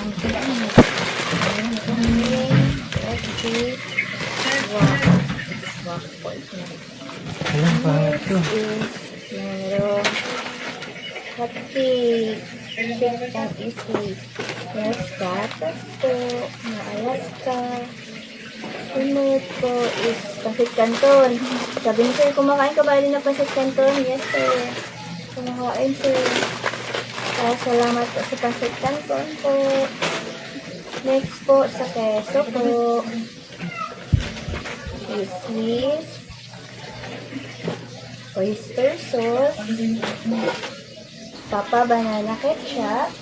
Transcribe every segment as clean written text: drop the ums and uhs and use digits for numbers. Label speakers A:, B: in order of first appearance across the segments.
A: Okay, let's see. Wow.
B: Alam pa ito.
A: Next is merong cupcake. Quick and easy. Next, gatas po na Alaska. Sunod po is Pasit Canton. Sabi niyo, sir, kumakain ka ba rin ng Pasit Canton? Yes, sir. Kumakain, sir. Salamat po sa Pasit Canton po. Next po, sa keso po. Swiss. Oyster sauce. Papa banana ketchup.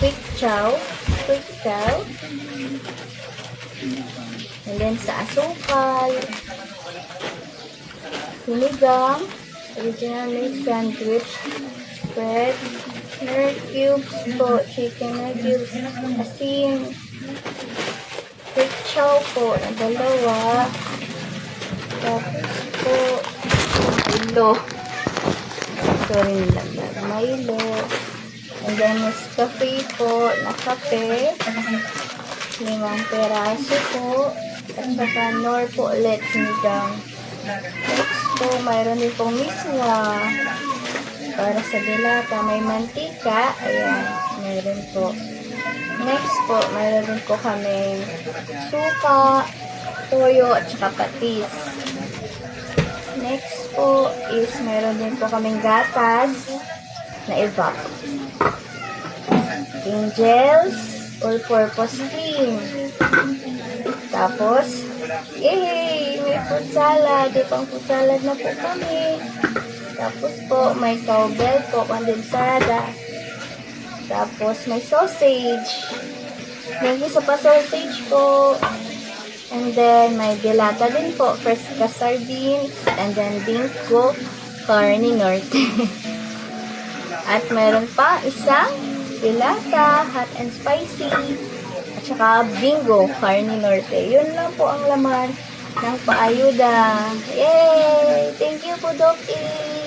A: Quick chow. And then sa asukal. Sinigang. Original made sandwich. Spread. Nerd cubes po. Chicken nerd cubes. Asin. Quick chow po. Na dalawa. Tapos po. Milo. Sorry lang. Milo. And then Nescafe po na kape. 5 peraso po. At saka Nor po ulit sinigang. Next po, mayroon din pong miswa. Para sa dilata, may mantika. Ayan, mayroon po. Next po, mayroon din po kami suka, toyo, at saka patis. Next po is mayroon din po kaming gatas na evap. Angels, all-purpose cream. Tapos, yay! May fruit salad. Ipang fruit salad na po kami. Tapos po, may cowbell po, kondensada. Tapos, may sausage. May isa pa sausage po. And then, may dilata din po. Fresca sardines. And then, bingo, carne norte. At mayroon pa isang dilata, hot and spicy. At saka bingo, carne norte. Yun lang po ang laman ng paayuda. Yay! Thank you po, Doc E.